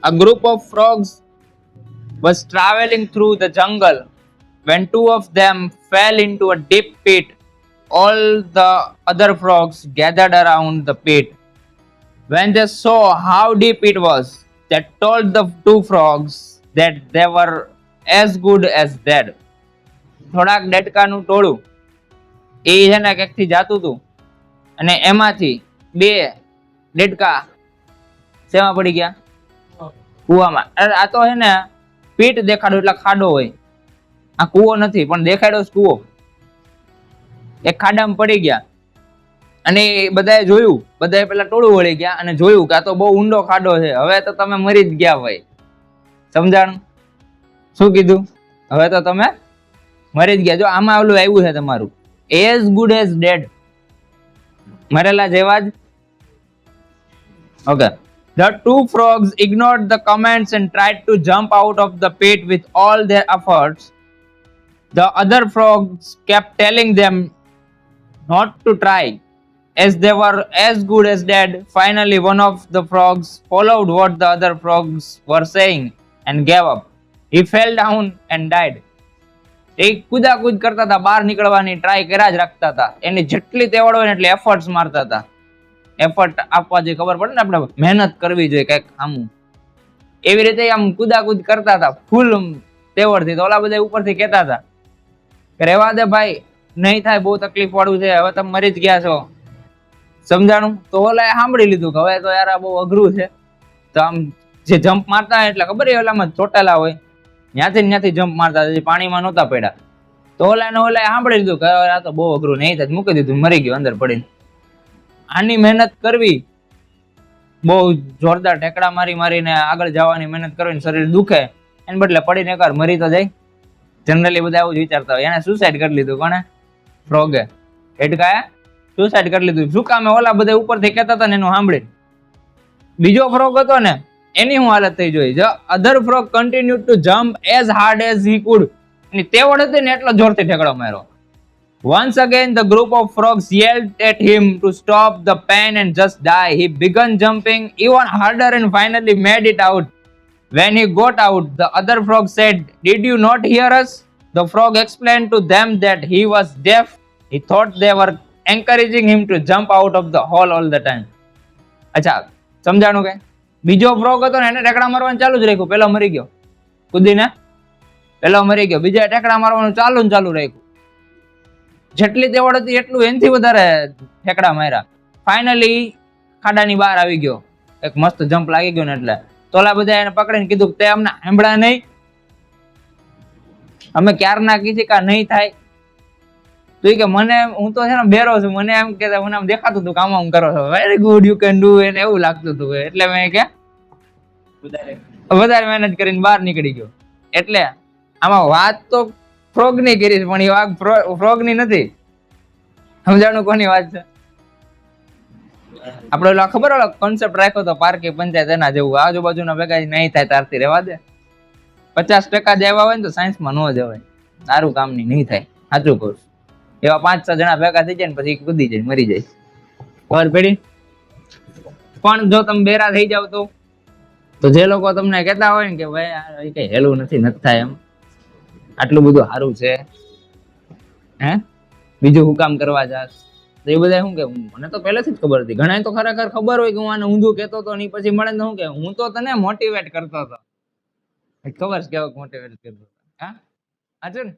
A group of frogs was traveling through the jungle when two of them fell into a deep pit. All the other frogs gathered around the pit. When they saw how deep it was, they told the two frogs that they were as good as dead. થોડાક ડેટકાનું ટોળું એ છે ને ક્યાંકથી જાતું હતું અને એમાંથી બે ડેટકા શેમાં પડી ગયા? કુવામાં. આ તો છે ને પીટ દેખાડો એટલે ખાડો હોય. આ કુવો નથી પણ દેખાડ્યો જ કુવો. એક ખાડામાં પડી ગયા અને બધાએ જોયું, બધાએ પેલા ટોળું વળી ગયા અને જોયું કે આ તો બહુ ઊંડો ખાડો છે, હવે તો તમે મરી જ ગયા ભાઈ. સમજાણું? શું કીધું? હવે તો તમે મરી જ ગયા. જો આમાં ઓલું આવ્યું છે તમારું as good as dead, મરેલા જેવા જ. Okay. The two frogs ignored the comments and tried to jump out of the pit with all their efforts. The other frogs kept telling them not to try, as they were as good as dead. Finally, one of the frogs followed what the other frogs were saying and gave up. He fell down and died. એ કુદાકુદ કરતા હતા, બહાર નીકળવાની try કર્યા જ રાખતા હતા. એની જેટલી તેવડ હોય ને એટલે એફર્ટ્સ મારતા હતા. એફર્ટ આપવા જોઈએ, ખબર પડે ને આપણે મહેનત કરવી જોઈએ કંઈક આમ. એવી રીતે આમ કુદાકુદ કરતા હતા ફૂલ તેવડથી. તો ઓલા બધા ઉપરથી કહેતા હતા કે રહેવા દે ભાઈ, નહીં થાય, બહુ તકલીફ વાળું છે, હવે તમે મરી જ ગયા છો. સમજાણું? તો ઓલા સાંભળી લીધું કે હવે તો યાર આ બહુ અઘરું છે. તો આમ જે જમ્પ મારતા હોય એટલે ખબર છે ઓલામાં ચોટેલા હોય, ત્યાંથી જમ્પ મારતા હતા, પાણીમાં નહોતા પડ્યા. તો ઓલા સાંભળી લીધું કે આ તો બહુ અઘરું, નહીં થાય, મૂકી દીધું, મરી ગયો અંદર પડીને. આની મહેનત કરવી, બહુ જોરદાર ઠેકડા મારીને આગળ જવાની મહેનત કરવી, શરીર દુખે, એને બદલે પડીને એકવાર મરી તો જાય. જનરલી બધા એવું જ વિચારતા હોય. એને સુસાઇડ કરી લીધું. કોને? ફ્રોગે. ડેટકાએ સુસાઇડ કરી લીધું. શું કામે? ઓલા બધા ઉપરથી કહેતા હતા ને એનું સાંભળી. બીજો ફ્રોગ હતો ને એની હું હાલત થઈ જોઈ. The other frog continued to jump as hard as he could. એની તેવડ હતી ને એટલો જોરથી ઠેકડો માર્યો. Once again the group of frogs yelled at him to stop the pain and just die. He began jumping even harder and finally made it out. When he got out, the other frog said, "Did you not hear us?" The frog explained to them that he was deaf. He thought they were encouraging him to jump out of the hole all the time. અચ્છા, સમજાણું કે? બીજો frog હતો ને એને ટેકડા મારવાનું ચાલુ જ રાખ્યું. પેલો મરી ગયો કુદીને, પેલો મરી ગયો. બીજા ટેકડા મારવાનું ચાલુ રાખ્યું. જેટલી તેવડ હતી એટલું એનથી વધારે ઠેકડા માર્યા. ફાઇનલી ખાડાની બહાર આવી ગયો. એક મસ્ત જમ્પ લાગી ગયો ને એટલે તોલા બધા એને પકડીને કીધું તે અમને સાંભળા નહીં, અમે ક્યારના કીધી કે નહીં થાય. તો કે મને, હું તો છે ને બેરો છું, મને એમ કે મને આમ દેખાતું હતું કામ આમ કરો છો, very good you can do, એને એવું લાગતું હતું. એટલે મેં કે વધારે મહેનત કરીને બહાર નીકળી ગયો. એટલે આમાં વાત તો ફ્રોગ ની કરી પણ એ વાત ફ્રોગ ની નથી. સમજાણું કોની વાત છે? આપડે ઓલા ખબર ઓલો કોન્સેપ્ટ રાખ્યો તો પાર્કી પંચાયત, એના જેવું. આજુબાજુના ભેગા નહીં થાય તારથી રહેવા દે. 50% જ આવ્યા હોય ને તો સાયન્સમાં ન જવાય, સારું કામ નહીં થાય. સાચું કહું. એવા 5-6 જણા ભેગા થઈ જાય ને પછી કૂદી જાય, મરી જાય. ખબર પડી? પણ જો તમે બેરા થઈ જાવ તો જે લોકો તમને કહેતા હોય ને કે ભાઈ કઈ હેલું નથી થાય, એમ આટલું બધું સારું છે, હે બીજું હું કામ કરવા જાસ, તો એ બધા શું કે મને તો પહેલેથી જ ખબર હતી. ઘણા તો ખરેખર ખબર હોય કે હું આને ઊંધું કહેતો હતો ને પછી મળે ને શું કે હું તો તને મોટિવેટ કરતો હતો. ખબર છે કેવો મોટિવેટ કરતો હતો? હા, સાચું ને?